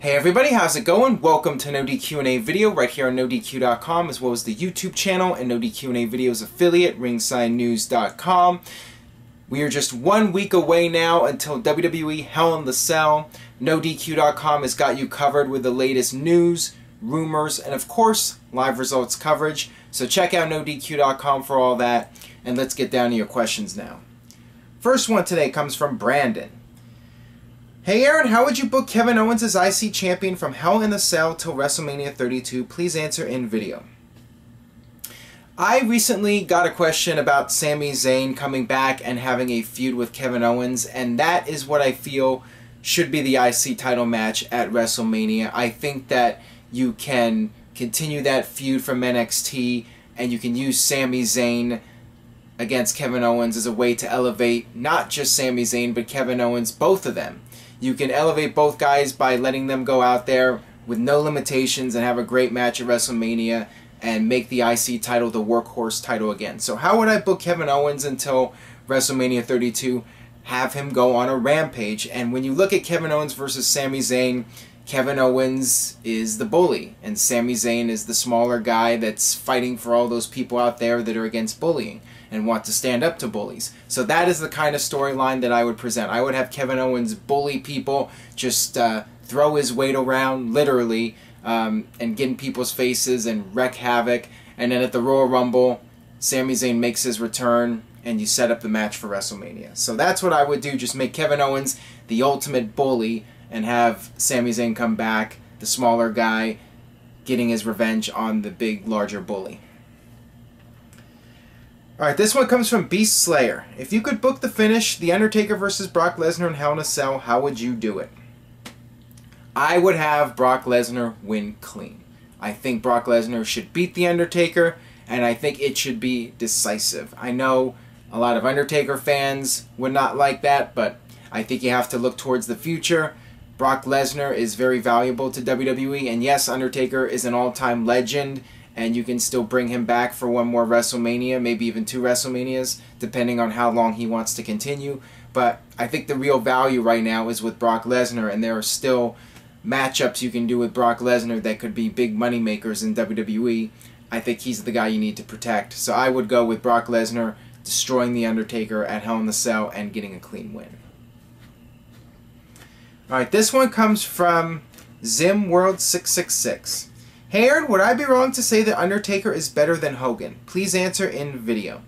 Hey everybody, how's it going? Welcome to NoDQ&A video right here on NoDQ.com, as well as the YouTube channel and NoDQ&A videos affiliate, ringsidenews.com. We are just 1 week away now until WWE Hell in the Cell. NoDQ.com has got you covered with the latest news, rumors, and of course, live results coverage. So check out NoDQ.com for all that, and let's get down to your questions now. First one today comes from Brandon. Hey Aaron, how would you book Kevin Owens as IC champion from Hell in the Cell till WrestleMania 32? Please answer in video. I recently got a question about Sami Zayn coming back and having a feud with Kevin Owens, and that is what I feel should be the IC title match at WrestleMania. I think that you can continue that feud from NXT, and you can use Sami Zayn against Kevin Owens as a way to elevate not just Sami Zayn, but Kevin Owens, both of them. You can elevate both guys by letting them go out there with no limitations and have a great match at WrestleMania and make the IC title the workhorse title again. So how would I book Kevin Owens until WrestleMania 32? Have him go on a rampage. And when you look at Kevin Owens versus Sami Zayn, Kevin Owens is the bully and Sami Zayn is the smaller guy that's fighting for all those people out there that are against bullying and want to stand up to bullies. So that is the kind of storyline that I would present. I would have Kevin Owens bully people, just throw his weight around, literally, and get in people's faces and wreak havoc. And then at the Royal Rumble, Sami Zayn makes his return, and you set up the match for WrestleMania. So that's what I would do, just make Kevin Owens the ultimate bully, and have Sami Zayn come back, the smaller guy, getting his revenge on the big, larger bully. Alright, this one comes from Beast Slayer. If you could book the finish, The Undertaker versus Brock Lesnar in Hell in a Cell, how would you do it? I would have Brock Lesnar win clean. I think Brock Lesnar should beat The Undertaker, and I think it should be decisive. I know a lot of Undertaker fans would not like that, but I think you have to look towards the future. Brock Lesnar is very valuable to WWE, and yes, Undertaker is an all-time legend, and you can still bring him back for one more WrestleMania, maybe even 2 WrestleManias, depending on how long he wants to continue. But I think the real value right now is with Brock Lesnar, and there are still matchups you can do with Brock Lesnar that could be big money makers in WWE. I think he's the guy you need to protect. So I would go with Brock Lesnar destroying The Undertaker at Hell in the Cell and getting a clean win. Alright, this one comes from ZimWorld666. Hey Aaron, would I be wrong to say that Undertaker is better than Hogan? Please answer in video.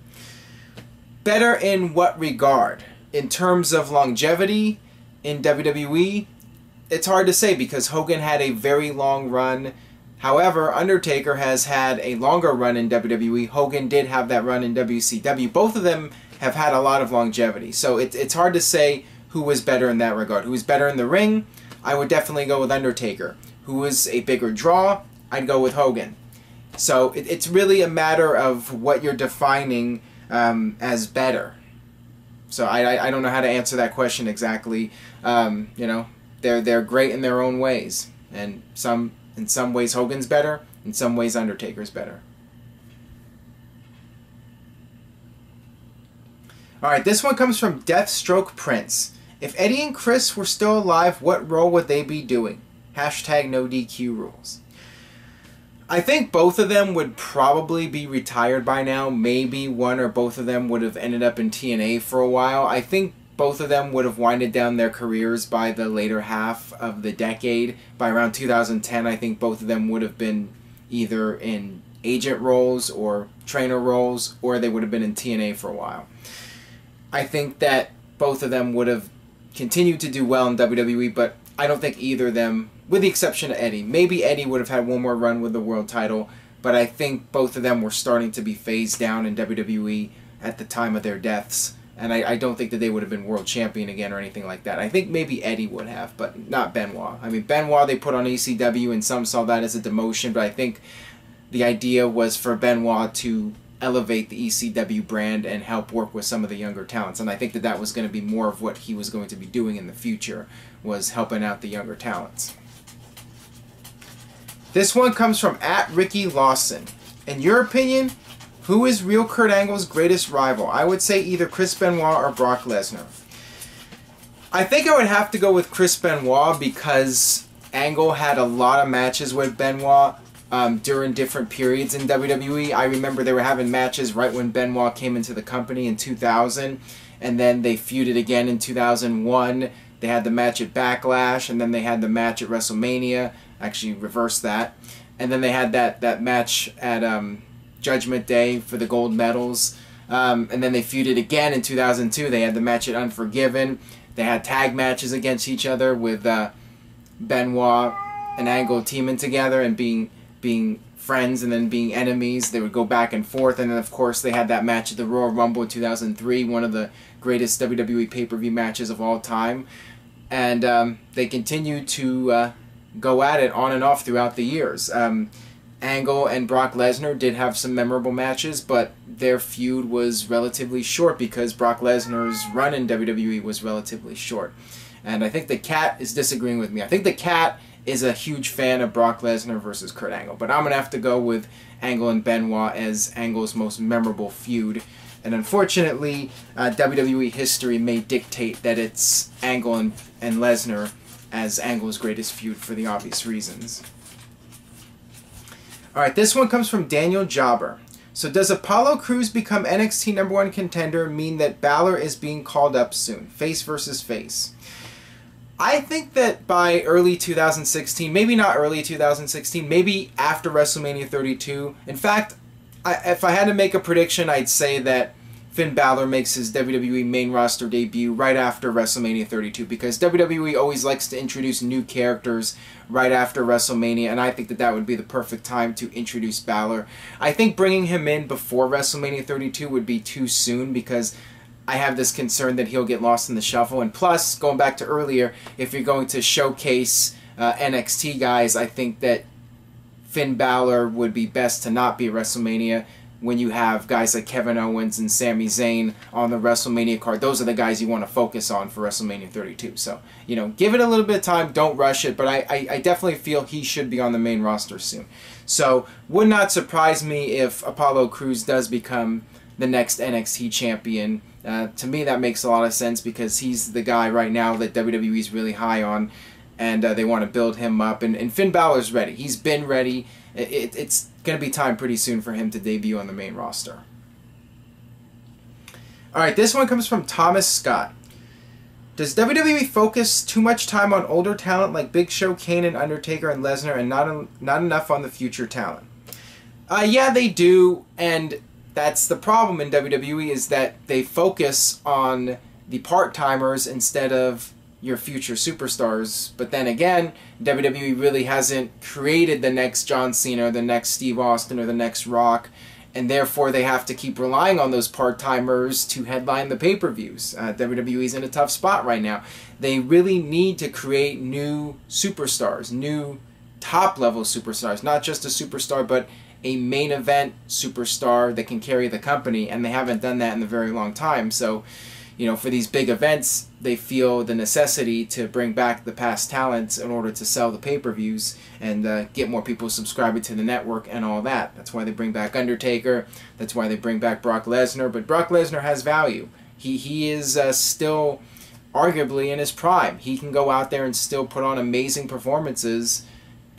Better in what regard? In terms of longevity in WWE? It's hard to say because Hogan had a very long run. However, Undertaker has had a longer run in WWE. Hogan did have that run in WCW. Both of them have had a lot of longevity. So it's hard to say who was better in that regard. Who was better in the ring? I would definitely go with Undertaker. Who was a bigger draw? I'd go with Hogan. So it's really a matter of what you're defining as better. So I don't know how to answer that question exactly. You know, they're great in their own ways, and in some ways Hogan's better, in some ways Undertaker's better. All right, this one comes from Deathstroke Prince. If Eddie and Chris were still alive, what role would they be doing? Hashtag #NoDQRules. I think both of them would probably be retired by now. Maybe one or both of them would have ended up in TNA for a while. I think both of them would have winded down their careers by the later half of the decade. By around 2010, I think both of them would have been either in agent roles or trainer roles, or they would have been in TNA for a while. I think that both of them would have continued to do well in WWE, but I don't think either of them, with the exception of Eddie. Maybe Eddie would have had one more run with the world title, but I think both of them were starting to be phased down in WWE at the time of their deaths, and I don't think that they would have been world champion again or anything like that. I think maybe Eddie would have, but not Benoit. I mean, Benoit they put on ECW, and some saw that as a demotion, but I think the idea was for Benoit to elevate the ECW brand and help work with some of the younger talents, and I think that that was going to be more of what he was going to be doing in the future, was helping out the younger talents. This one comes from @RickyLawson. In your opinion, who is real Kurt Angle's greatest rival? I would say either Chris Benoit or Brock Lesnar. I think I would have to go with Chris Benoit because Angle had a lot of matches with Benoit during different periods in WWE. I remember they were having matches right when Benoit came into the company in 2000, and then they feuded again in 2001. They had the match at Backlash, and then they had the match at WrestleMania. Actually, reversed that. And then they had that match at Judgment Day for the gold medals. And then they feuded again in 2002. They had the match at Unforgiven. They had tag matches against each other with Benoit and Angle teaming together and being friends and then being enemies. They would go back and forth. And then, of course, they had that match at the Royal Rumble in 2003, one of the greatest WWE pay-per-view matches of all time. And they continue to go at it on and off throughout the years. Angle and Brock Lesnar did have some memorable matches, but their feud was relatively short because Brock Lesnar's run in WWE was relatively short. And I think the Cat is disagreeing with me. I think the Cat is a huge fan of Brock Lesnar versus Kurt Angle, but I'm going to have to go with Angle and Benoit as Angle's most memorable feud. And unfortunately, WWE history may dictate that it's Angle and Lesnar as Angle's greatest feud for the obvious reasons. Alright, this one comes from Daniel Jobber. So does Apollo Crews become NXT #1 contender mean that Balor is being called up soon? Face versus face. I think that by early 2016, maybe not early 2016, maybe after WrestleMania 32. In fact, if I had to make a prediction, I'd say that Finn Balor makes his WWE main roster debut right after WrestleMania 32 because WWE always likes to introduce new characters right after WrestleMania, and I think that would be the perfect time to introduce Balor. I think bringing him in before WrestleMania 32 would be too soon because I have this concern that he'll get lost in the shuffle. And plus, going back to earlier, if you're going to showcase NXT guys, I think that Finn Balor would be best to not be at WrestleMania when you have guys like Kevin Owens and Sami Zayn on the WrestleMania card. Those are the guys you want to focus on for WrestleMania 32. So, you know, give it a little bit of time. Don't rush it. But I definitely feel he should be on the main roster soon. So, would not surprise me if Apollo Crews does become the next NXT champion. To me, that makes a lot of sense because he's the guy right now that WWE is really high on, and they want to build him up. And Finn Balor's ready. He's been ready. It's going to be time pretty soon for him to debut on the main roster. Alright, this one comes from Thomas Scott. Does WWE focus too much time on older talent like Big Show, Kane, and Undertaker, and Lesnar, and not enough on the future talent? Yeah, they do, and that's the problem in WWE is that they focus on the part-timers instead of your future superstars. But then again, WWE really hasn't created the next John Cena, or the next Steve Austin, or the next Rock, and therefore they have to keep relying on those part-timers to headline the pay-per-views. WWE's in a tough spot right now. They really need to create new superstars, new top-level superstars, not just a superstar, but a main event superstar that can carry the company, and they haven't done that in a very long time. So, you know, for these big events, they feel the necessity to bring back the past talents in order to sell the pay-per-views and get more people subscribing to the network and all that. That's why they bring back Undertaker. That's why they bring back Brock Lesnar. But Brock Lesnar has value. He is still arguably in his prime. He can go out there and still put on amazing performances,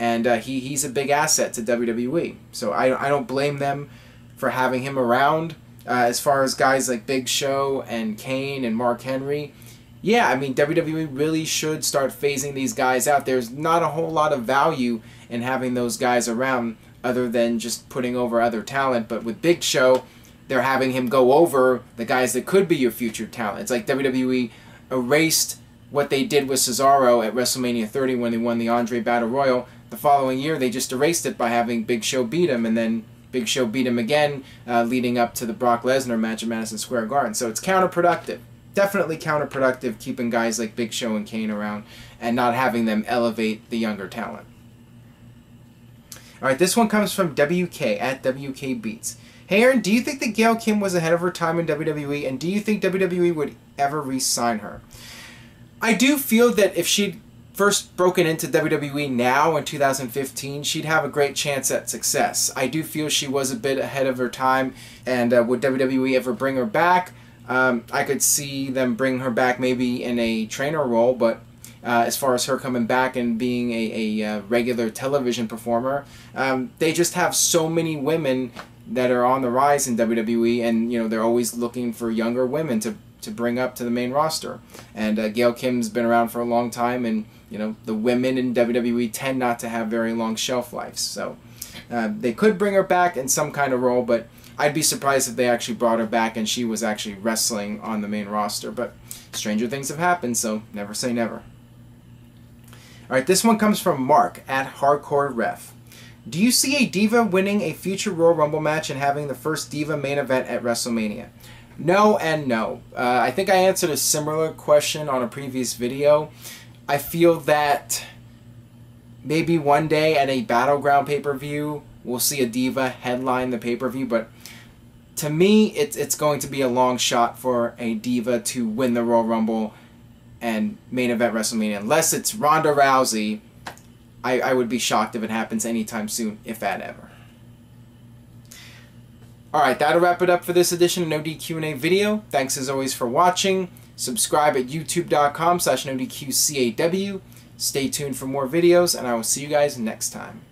and he's a big asset to WWE. So I don't blame them for having him around. As far as guys like Big Show and Kane and Mark Henry, yeah, I mean, WWE really should start phasing these guys out. There's not a whole lot of value in having those guys around other than just putting over other talent. But with Big Show, they're having him go over the guys that could be your future talent. It's like WWE erased what they did with Cesaro at WrestleMania 30 when they won the Andre Battle Royal. The following year, they just erased it by having Big Show beat him, and then Big Show beat him again, leading up to the Brock Lesnar match at Madison Square Garden. So it's counterproductive. Definitely counterproductive keeping guys like Big Show and Kane around and not having them elevate the younger talent. Alright, this one comes from WK, at WK Beats. Hey Aaron, do you think that Gail Kim was ahead of her time in WWE, and do you think WWE would ever re-sign her? I do feel that if she'd first broken into WWE now in 2015, she'd have a great chance at success. I do feel she was a bit ahead of her time, and would WWE ever bring her back? I could see them bring her back maybe in a trainer role, but as far as her coming back and being a regular television performer. They just have so many women that are on the rise in WWE, and you know, they're always looking for younger women to bring up to the main roster. And Gail Kim's been around for a long time, and you know, the women in WWE tend not to have very long shelf lives. So they could bring her back in some kind of role, but I'd be surprised if they actually brought her back and she was actually wrestling on the main roster. But stranger things have happened, so never say never. Alright, this one comes from Mark at Hardcore Ref. Do you see a Diva winning a future Royal Rumble match and having the first Diva main event at WrestleMania? No and no. I think I answered a similar question on a previous video. I feel that maybe one day at a Battleground pay-per-view we'll see a Diva headline the pay-per-view, but to me it's going to be a long shot for a Diva to win the Royal Rumble and main event WrestleMania. Unless it's Ronda Rousey, I would be shocked if it happens anytime soon, if that ever. Alright, that'll wrap it up for this edition of NoDQ&A video. Thanks as always for watching. Subscribe at youtube.com/NoDQCAW. Stay tuned for more videos, and I will see you guys next time.